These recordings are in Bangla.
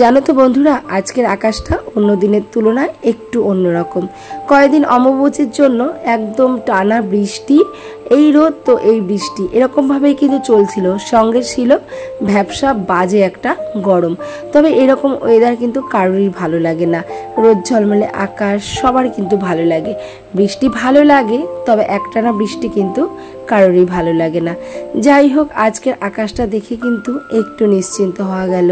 জানো তো বন্ধুরা, আজকের আকাশটা অন্য দিনের তুলনায় একটু অন্যরকম। কয়েকদিন অমাবস্যার জন্য একদম টানা বৃষ্টি, এই রোদ তো এই বৃষ্টি, এরকমভাবেই কিন্তু চলছিল। সঙ্গে ছিল ভ্যাপসা বাজে একটা গরম। তবে এরকম ওয়েদার কিন্তু কারোরই ভালো লাগে না। রোদ ঝলমলে আকাশ সবার কিন্তু ভালো লাগে, বৃষ্টি ভালো লাগে, তবে একটানা বৃষ্টি কিন্তু কারোরই ভালো লাগে না। যাই হোক, আজকের আকাশটা দেখে কিন্তু একটু নিশ্চিন্ত হওয়া গেল।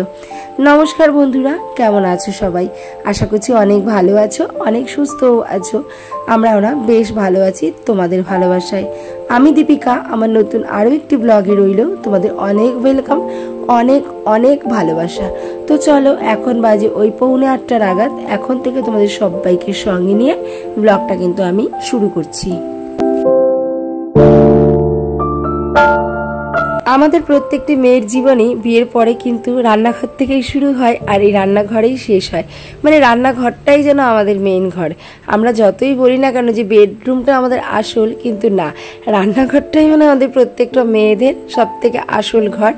নমস্কার বন্ধুরা, কেমন আছো সবাই? আশা করছি অনেক ভালো আছো, অনেক সুস্থও আছো। আমরাও না বেশ ভালো আছি তোমাদের ভালোবাসায়। আমি দীপিকা, আমার নতুন আরও একটি ব্লগে রইল তোমাদের অনেক ওয়েলকাম, অনেক অনেক ভালোবাসা। তো চলো, এখন বাজে ওই 7:45 নাগাদ। এখন থেকে তোমাদের সবাইকে সঙ্গে নিয়ে ব্লগটা কিন্তু আমি শুরু করছি। আমাদের প্রত্যেকটি মেয়ের জীবনে বিয়ের পরে কিন্তু রান্নাঘর থেকেই শুরু হয়, আর এই রান্নাঘরেই শেষ হয়। মানে রান্নাঘরটাই যেন আমাদের মেইন ঘর। আমরা যতই বলি না কেন যে বেডরুমটা আমাদের আসল, কিন্তু না, রান্নাঘরটাই মানে আমাদের প্রত্যেকটা মেয়েদের সব থেকে আসল ঘর।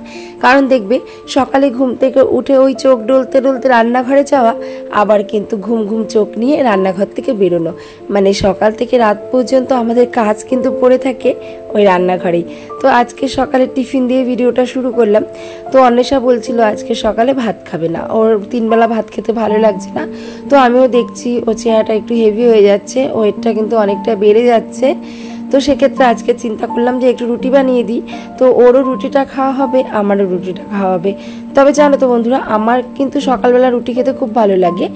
কারণ দেখবে, সকালে ঘুম থেকে উঠে ওই চোখ ডলতে ডলতে রান্নাঘরে যাওয়া, আবার কিন্তু ঘুম ঘুম চোখ নিয়ে রান্নাঘর থেকে বেরোনো, মানে সকাল থেকে রাত পর্যন্ত আমাদের কাজ কিন্তু পড়ে থাকে ওই রান্নাঘরেই। তো আজকে সকালে টিফিন দিয়ে ভিডিওটা শুরু করলাম। তো অন্বেষা বলছিল আজকে সকালে ভাত খাবে না, ওর 3 বেলা ভাত খেতে ভালো লাগছে না। তো আমিও দেখছি ও চেহারাটা একটু হেভি হয়ে যাচ্ছে, ওয়েটটা কিন্তু অনেকটা বেড়ে যাচ্ছে। তো সেক্ষেত্রে আজকে চিন্তা করলাম যে একটু রুটি বানিয়ে দিই। তো ওরও রুটিটা খাওয়া হবে, আমারও রুটিটা খাওয়া হবে। তবে জানো তো বন্ধুরা, আমার কিন্তু সকালবেলা রুটি খেতে খুব ভালো লাগে।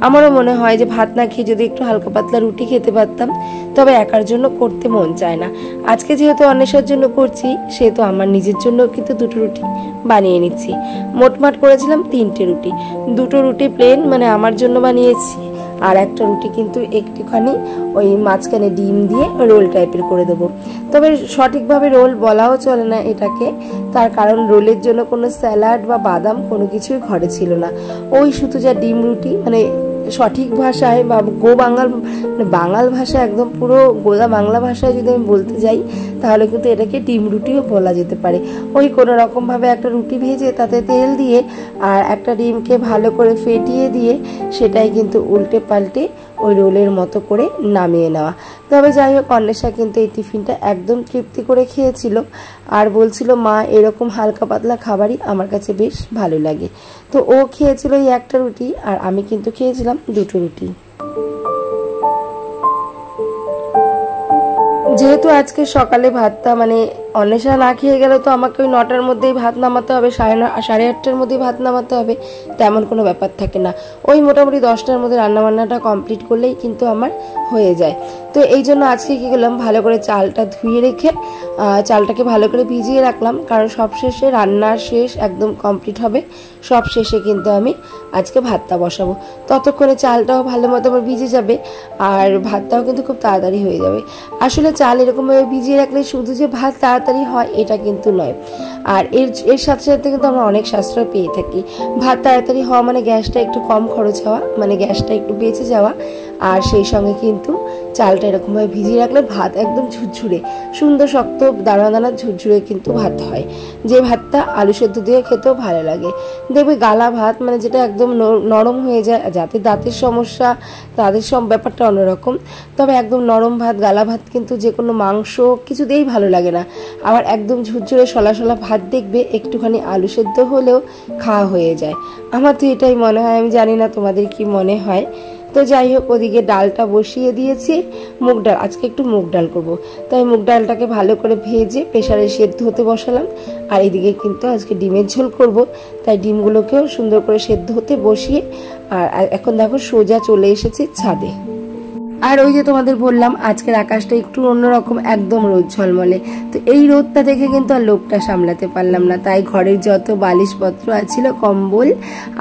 আমারও মনে হয় যে ভাত না খেয়ে যদি একটু হালকা পাতলা রুটি খেতে পারতাম। তবে একার জন্য করতে মন চায় না। আজকে যেহেতু অন্বেষার জন্য করছি, সেহেতু আমার নিজের জন্য কিন্তু 2টো রুটি বানিয়ে নিচ্ছি। মোটমাট করেছিলাম 3টে রুটি। 2টো রুটি প্লেন মানে আমার জন্য বানিয়েছি, আর একটা রুটি কিন্তু একটুখানি ওই মাঝখানে ডিম দিয়ে রোল টাইপের করে দেবো। তবে সঠিকভাবে রোল বলাও চলে না এটাকে, তার কারণ রোলের জন্য কোনো স্যালাড বা বাদাম কোনো কিছুই ঘরে ছিল না। ওই শুধু যা ডিম রুটি, মানে সঠিক ভাষায় বা বাঙাল ভাষায়, একদম পুরো গোদা বাংলা ভাষায় যদি আমি বলতে যাই, তাহলে কিন্তু এটাকে ডিম রুটিও বলা যেতে পারে। ওই কোনো রকমভাবে একটা রুটি ভেজে তাতে তেল দিয়ে আর একটা ডিমকে ভালো করে ফেটিয়ে দিয়ে সেটাই কিন্তু উল্টে পাল্টে ওই রোলের মতো করে নামিয়ে নেওয়া। তবে যাই হোক, অন্বেষা কিন্তু এই টিফিনটা একদম তৃপ্তি করে খেয়েছিল, আর বলছিল মা এরকম হালকা পাতলা খাবারই আমার কাছে বেশ ভালো লাগে। তো ও খেয়েছিল এই একটা রুটি, আর আমি কিন্তু খেয়েছিলাম 2টো রুটি। যেহেতু আজকে সকালে ভাতটা মানে অন্বেষা না খেয়ে গেলে তো আমাকে ওই 9টার মধ্যেই ভাত নামাতে হবে, 8:30টার মধ্যেই ভাত নামাতে হবে, তেমন কোনো ব্যাপার থাকে না। ওই মোটামুটি 10টার মধ্যে রান্নাবান্নাটা কমপ্লিট করলেই কিন্তু আমার হয়ে যায়। তো এই জন্য আজকে কী করলাম, ভালো করে চালটা ধুয়ে রেখে চালটাকে ভালো করে ভিজিয়ে রাখলাম, কারণ সবশেষে রান্নার শেষ একদম কমপ্লিট হবে, সব শেষে কিন্তু আমি আজকে ভাতটা বসাবো। ততক্ষণে চালটাও ভালো মতো আমার ভিজে যাবে, আর ভাতটাও কিন্তু খুব তাড়াতাড়ি হয়ে যাবে। আসলে চাল এরকমভাবে ভিজিয়ে রাখলে শুধু যে ভাত তাড়াতাড়ি হয় এটা কিন্তু নয়, আর এর সাথে সাথে কিন্তু আমরা অনেক সাশ্রয় পেয়ে থাকি। ভাত তাড়াতাড়ি হওয়া মানে গ্যাসটা একটু কম খরচ হওয়া, মানে গ্যাসটা একটু বেঁচে যাওয়া, আর সেই সঙ্গে কিন্তু চালটা এরকমভাবে ভিজিয়ে রাখলে ভাত একদম ঝুরঝুরে, সুন্দর শক্ত দানা দানা ঝুরঝুরে কিন্তু ভাত হয়, যে ভাতটা আলু সেদ্ধ দিয়ে খেতেও ভালো লাগে। দেখবে গালা ভাত মানে যেটা একদম নরম হয়ে যায়, যাদের দাঁতের সমস্যা তাদের সব ব্যাপারটা অন্যরকম। তবে একদম নরম ভাত, গালা ভাত কিন্তু যে কোনো মাংস কিছুতেই ভালো লাগে না। আবার একদম ঝুরঝুরে সলা সলা ভাত দেখবে একটুখানি আলু সেদ্ধ হলেও খাওয়া হয়ে যায়। আমার তো এটাই মনে হয়, আমি জানি না তোমাদের কি মনে হয়। তো যাই হোক, ওদিকে ডালটা বসিয়ে দিয়েছি, মুগ ডাল, আজকে একটু মুগ ডাল করবো, তাই মুগ ডালটাকে ভালো করে ভেজে প্রেসারে সেদ্ধ হতে বসালাম। আর এদিকে কিন্তু আজকে ডিমের ঝোল করব, তাই ডিমগুলোকেও সুন্দর করে সেদ্ধ হতে বসিয়ে আর এখন দেখো সোজা চলে এসেছি ছাদে। আর ওই যে তোমাদের বললাম আজকের আকাশটা একটু অন্যরকম, একদম রোদ ঝলমলে। তো এই রোদটা দেখে কিন্তু আর লোকটা সামলাতে পারলাম না, তাই ঘরের যত বালিশপত্র আছিল, কম্বল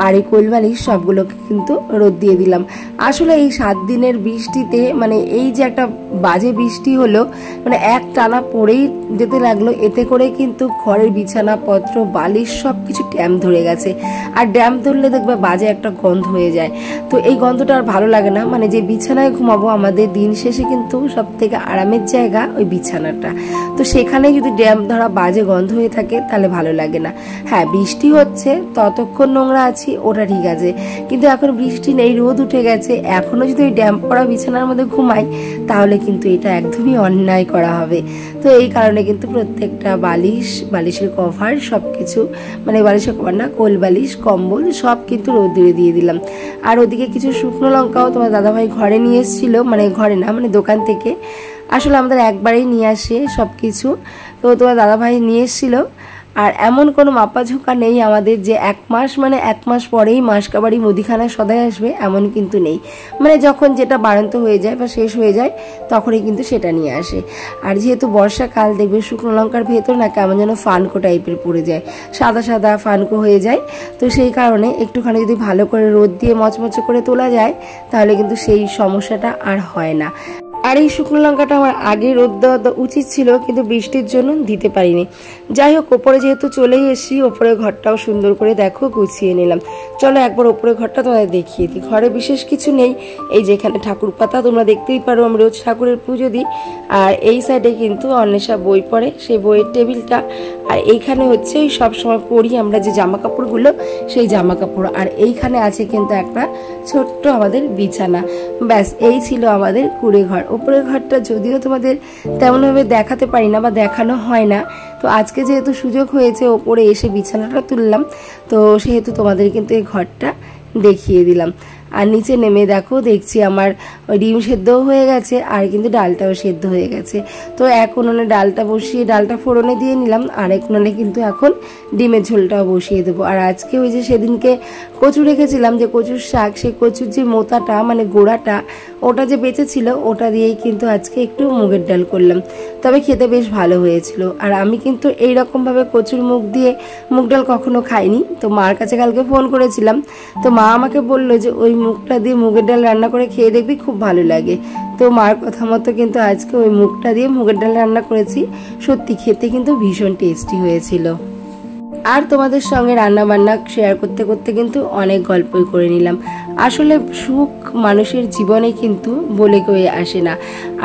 আর এই কোল বালিশ সবগুলোকে কিন্তু রোদ দিয়ে দিলাম। আসলে এই 7 দিনের বৃষ্টিতে মানে এই যে একটা বাজে বৃষ্টি হলো, মানে এক টানা পড়েই যেতে লাগলো, এতে করে কিন্তু ঘরের বিছানাপত্র বালিশ সব কিছু ড্যাম ধরে গেছে। আর ড্যাম ধরলে দেখবে বাজে একটা গন্ধ হয়ে যায়, তো এই গন্ধটা আর ভালো লাগে না। মানে যে বিছানায় ঘুমাবো আমাদের দিন শেষে কিন্তু সব থেকে আরামের জায়গা ওই বিছানাটা। তো সেখানে যদি ড্যাম্প ধরা বাজে গন্ধ হয়ে থাকে তাহলে ভালো লাগে না। হ্যাঁ, বৃষ্টি হচ্ছে ততক্ষণ নোংরা আছি ওটা ঠিক আছে, কিন্তু এখন বৃষ্টি নেই, রোদ উঠে গেছে, এখনো যদি ওই ড্যাম্প পড়া বিছানার মধ্যে ঘুমাই তাহলে কিন্তু এটা একদমই অন্যায় করা হবে। তো এই কারণে কিন্তু প্রত্যেকটা বালিশের কভার সব কিছু, মানে বালিশের কভার না, কোল বালিশ, কম্বল সব কিন্তু রোদ্দুরে দিয়ে দিলাম। আর ওদিকে কিছু শুকনো লঙ্কাও তোমার দাদাভাই ঘরে নিয়ে এসেছিল, মানে ঘরে না, মানে দোকান থেকে। আসলে আমাদের একবারেই নিয়ে আসে সব কিছু, তো তোমার দাদাভাই নিয়ে এসেছিল। আর এমন কোনো মাপাঝোঁকা নেই আমাদের যে 1 মাস, মানে 1 মাস পরেই মাসকাবাড়ি মুদিখানা সদাই আসবে, এমন কিন্তু নেই। মানে যখন যেটা বাড়ন্ত হয়ে যায় বা শেষ হয়ে যায় তখনই কিন্তু সেটা নিয়ে আসে। আর যেহেতু বর্ষাকাল, দেখবে শুকনো লঙ্কার ভেতর না কেমন যেন ফানকো টাইপের পড়ে যায়, সাদা সাদা ফানকো হয়ে যায়। তো সেই কারণে একটুখানি যদি ভালো করে রোদ দিয়ে মচমচে করে তোলা যায় তাহলে কিন্তু সেই সমস্যাটা আর হয় না। আর এই শুকনো লঙ্কাটা আমার আগে রোদ দেওয়া উচিত ছিল, কিন্তু বৃষ্টির জন্য দিতে পারিনি। যাই হোক, ওপরে যেহেতু চলেই এসেছি, ওপরে ঘরটাও সুন্দর করে দেখো গুছিয়ে নিলাম। চলো একবার ওপরে ঘরটা তোমাদের দেখিয়ে দিই। ঘরে বিশেষ কিছু নেই, এই যে এখানে ঠাকুর পাতা তোমরা দেখতেই পারো, আমি রোজ ঠাকুরের পুজো দিই। আর এই সাইডে কিন্তু অন্বেষা বই পড়ে, সেই বইয়ের টেবিলটা। আর এইখানে হচ্ছে সবসময় পরি আমরা যে জামা কাপড়গুলো, সেই জামা কাপড়। আর এইখানে আছে কিন্তু একটা ছোট্ট আমাদের বিছানা। ব্যাস, এই ছিল আমাদের কুঁড়ে ঘর। উপরের ঘরটা যদিও তোমাদের তেমনভাবে দেখাতে পারি না বা দেখানো হয় না, তো আজকে যেহেতু সুযোগ হয়েছে ওপরে এসে বিছানাটা তুললাম, তো সেহেতু তোমাদের কিন্তু এই ঘরটা দেখিয়ে দিলাম। আর নিচে নেমে দেখো, দেখছি আমার ওই ডিম সেদ্ধও হয়ে গেছে আর কিন্তু ডালটাও সেদ্ধ হয়ে গেছে। তো এক উনুনে ডালটা বসিয়ে ডালটা ফোড়নে দিয়ে নিলাম, আর এক উনুনে কিন্তু এখন ডিমের ঝোলটাও বসিয়ে দেবো। আর আজকে ওই যে সেদিনকে কচু রেখেছিলাম, যে কচুর শাক, সেই কচুর যে মোতাটা মানে গোড়াটা ওটা যে বেঁচেছিল ওটা দিয়েই কিন্তু আজকে একটু মুগের ডাল করলাম, তবে খেতে বেশ ভালো হয়েছিল। আর আমি কিন্তু এইরকমভাবে কচুর মুগ দিয়ে মুগ ডাল কখনো খাইনি। তো মার কাছে কালকে ফোন করেছিলাম, তো মা আমাকে বললো যে ওই মুগটা দিয়ে মুগের ডাল রান্না করে খেয়ে দেখবি, খুব ভালো লাগে। তো মার কথা মতো কিন্তু আজকে ওই মুগটা দিয়ে মুগের ডাল রান্না করেছি, সত্যি খেতে কিন্তু ভীষণ টেস্টি হয়েছিল। আর তোমাদের সঙ্গে রান্না বান্না শেয়ার করতে করতে কিন্তু অনেক গল্পই করে নিলাম। আসলে সুখ মানুষের জীবনে কিন্তু বলে কয়ে আসে না,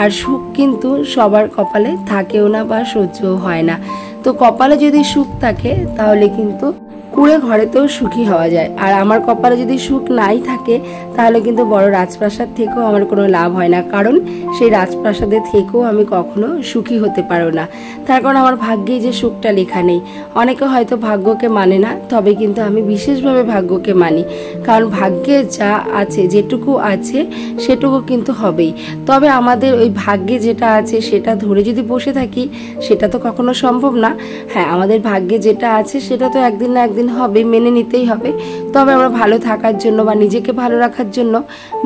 আর সুখ কিন্তু সবার কপালে থাকেও না বা সহ্যও হয় না। তো কপালে যদি সুখ থাকে তাহলে কিন্তু কুড়ে ঘরেতেও সুখী হওয়া যায়। আর আমার কপালে যদি সুখ নাই থাকে তাহলে কিন্তু বড় রাজপ্রাসাদ থেকেও আমার কোনো লাভ হয় না, কারণ সেই রাজপ্রাসাদে থেকেও আমি কখনো সুখী হতে পারবো না। তার কারণ আমার ভাগ্যে যে সুখটা লেখা নেই। অনেকে হয়তো ভাগ্যকে মানে না, তবে কিন্তু আমি বিশেষভাবে ভাগ্যকে মানি, কারণ ভাগ্যে যা আছে, যেটুকু আছে সেটুকু কিন্তু হবেই। তবে আমাদের ওই ভাগ্যে যেটা আছে সেটা ধরে যদি বসে থাকি সেটা তো কখনো সম্ভব না। হ্যাঁ, আমাদের ভাগ্যে যেটা আছে সেটা তো একদিন না একদিন হবে, মেনে নিতেই হবে। তবে আমরা ভালো থাকার জন্য বা নিজেকে ভালো রাখার জন্য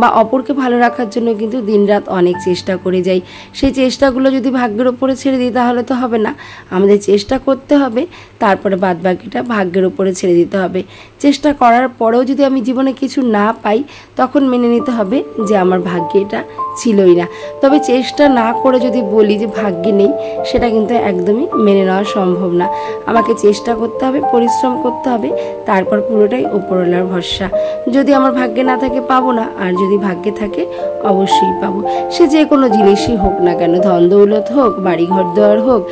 বা অপরকে ভালো রাখার জন্য কিন্তু দিনরাত অনেক চেষ্টা করে যাই। সেই চেষ্টাগুলো যদি ভাগ্যের ওপরে ছেড়ে দিই তাহলে তো হবে না। আমাদের চেষ্টা করতে হবে, তারপরে বাদ বাকিটা ভাগ্যের ওপরে ছেড়ে দিতে হবে। চেষ্টা করার পরেও যদি আমি জীবনে কিছু না পাই তখন মেনে নিতে হবে যে আমার ভাগ্যে এটা ছিলই না। তবে চেষ্টা না করে যদি বলি যে ভাগ্যে নেই, সেটা কিন্তু একদমই মেনে নেওয়া সম্ভব না। আমাকে চেষ্টা করতে হবে, পরিশ্রম করতে হবে, তারপর পুরোটাই উপরওয়ালার ভরসা। যদি আমার ভাগ্যে না থাকে পাবো না, আর যদি ভাগ্যে থাকে অবশ্যই পাবো। সে যে কোনো জিনিসই হোক না কেন, ধন দৌলত হোক, বাড়ি ঘর দেওয়ার হোক,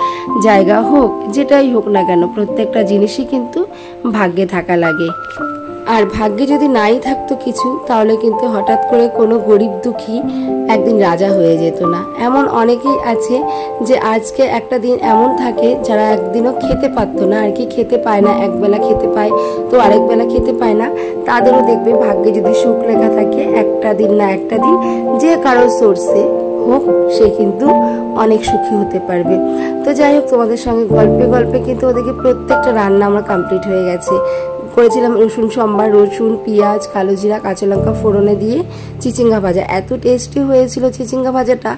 জায়গা হোক, যেটাই হোক না কেন, প্রত্যেকটা জিনিসই কিন্তু ভাগ্যে থাকা লাগে। আর ভাগ্যে যদি নাই থাকতো কিছু, তাহলে কিন্তু হঠাৎ করে কোনো গরিব দুঃখী একদিন রাজা হয়ে যেত না। এমন অনেকেই আছে যে আজকে একটা দিন এমন থাকে যারা একদিনও খেতে পারতো না, আর কি খেতে পায় না, একবেলা খেতে পায় তো আরেক বেলা খেতে পায় না। তাদেরও দেখবে ভাগ্যে যদি সুখ লেখা থাকে, একটা দিন না একটা দিন যে কারোর সোর্সে হোক সে কিন্তু অনেক সুখী হতে পারবে। তো যাই হোক, তোমাদের সঙ্গে গল্পে গল্পে কিন্তু ওদেরকে প্রত্যেকটা রান্না আমার কমপ্লিট হয়ে গেছে। করেছিলাম রসুন সম্বার, রসুন, পেঁয়াজ, কালো জিরা, কাঁচা লঙ্কা ফোড়নে দিয়ে চিচিঙ্গা ভাজা। এত টেস্টি হয়েছিল চিচিঙ্গা ভাজাটা,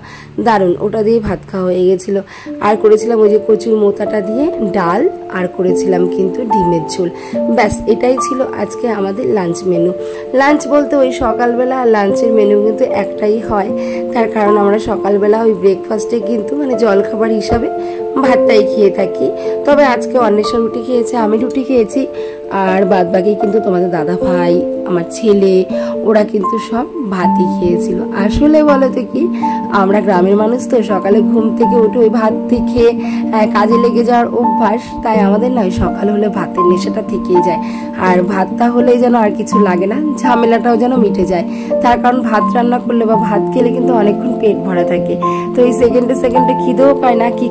দারুণ। ওটা দিয়ে ভাত খাওয়া হয়ে গেছিলো। আর করেছিলাম ওই যে কচুর মোতাটা দিয়ে ডাল, আর করেছিলাম কিন্তু ডিমের ঝোল। ব্যাস, এটাই ছিল আজকে আমাদের লাঞ্চ মেনু। লাঞ্চ বলতে ওই সকালবেলা আর লাঞ্চের মেনু কিন্তু একটাই হয়, তার কারণ আমরা সকালবেলা ওই ব্রেকফাস্টে কিন্তু মানে জলখাবার হিসাবে ভাতটাই খেয়ে থাকি। তবে আজকে অন্বেষা রুটি খেয়েছে, আমি রুটি খেয়েছি। আর বাদ বাকি কিন্তু তোমাদের দাদা ভাই, আমার ছেলে, ওরা কিন্তু সব ভাতই খেয়েছিল। আসলে বলো তো কি, আমরা গ্রামের মানুষ তো, সকালে ঘুম থেকে উঠে ওই ভাত খেয়ে কাজে লেগে যাওয়ার অভ্যাস, তাই আমাদের নয় সকাল হলে ভাতের নেশাটা থেকেই যায়। আর ভাতটা হলেই যেন আর কিছু লাগে না, ঝামেলাটাও যেন মিটে যায়। তার কারণ ভাত রান্না করলে বা ভাত খেলে কিন্তু অনেকক্ষণ পেট ভরা থাকে, তো এই সেকেন্ডে সেকেন্ডে খিদেও পায় না, কি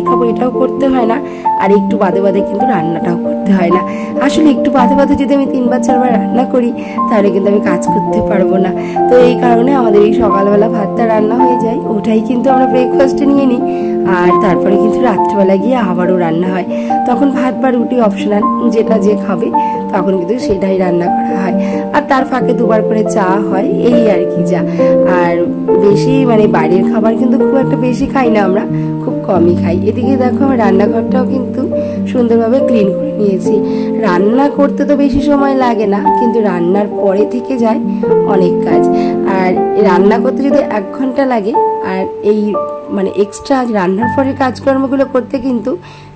খাবো এটাও করতে হয় না, আর একটু বাদে বাদে কিন্তু রান্নাটাও করতে হয় না। আসলে একটু বাদে বাদে যদি আমি 3-4 বার রান্না করি তাহলে কিন্তু আমি কাজ করতে পারবো না। তো এই কারণে আমাদের এই সকালবেলা ভাতটা রান্না হয়ে যায়, ওটাই কিন্তু আমরা ব্রেকফাস্টে নিয়ে নিই। আর তারপরে কিন্তু রাত্রেবেলা গিয়ে আবারও রান্না হয়, তখন ভাত বা রুটি অপশনাল, যেটা যে খাবে তখন কিন্তু সেটাই রান্না করা হয়। আর তার ফাঁকে 2বার করে চা হয়, এই আর কি যা। আর বেশি মানে বাইরের খাবার কিন্তু খুব একটা বেশি খাই না, আমরা খুব কমই খাই। এদিকে দেখো আমার রান্নাঘরটাও কিন্তু সুন্দরভাবে ক্লিন করে নিয়েছি। রান্না করতে তো বেশি সময় লাগে না, কিন্তু রান্নার পরে থেকে যায় অনেক কাজ। আর রান্না করতে যদি 1 ঘন্টা লাগে, আর এই মানে এক্সট্রা রান্নার পরে কাজকর্মগুলো করতে কিন্তু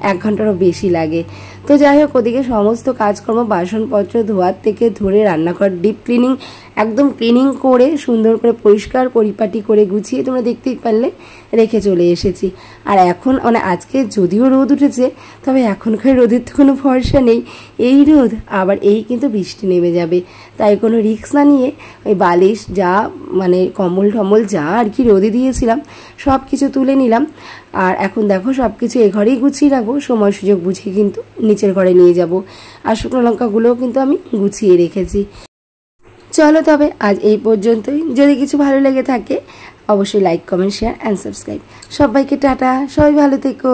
1 ঘন্টারও বেশি লাগে। তো যাই হোক, ওদিকে সমস্ত কাজকর্ম, বাসনপত্র ধোয়ার থেকে ধরে রান্নাঘর ডিপ ক্লিনিং, একদম ক্লিনিং করে সুন্দর করে পরিষ্কার পরিপাটি করে গুছিয়ে তোমরা দেখতেই পারলে রেখে চলে এসেছি। আর এখন মানে আজকে যদিও রোদ উঠেছে, তবে এখনকার রোদের তো কোনো ভরসা নেই, এই রোদ আবার এই কিন্তু বৃষ্টি নেমে যাবে। তাই কোনো রিস্ক না নিয়ে ওই বালিশ যা মানে কম্বল টম্বল যা আর কি রোদে দিয়েছিলাম সব কিছু তুলে নিলাম। আর এখন দেখো সব কিছু এ ঘরেই গুছিয়ে রাখবো, সময় সুযোগ বুঝে কিন্তু নিচের ঘরে নিয়ে যাব। আর শুকনো লঙ্কাগুলোও কিন্তু আমি গুছিয়ে রেখেছি। চলো তবে আজ এই পর্যন্তই। যদি কিছু ভালো লেগে থাকে অবশ্যই like, comment, share and subscribe. সবাইকে টাটা, সবাই ভালো থেকো।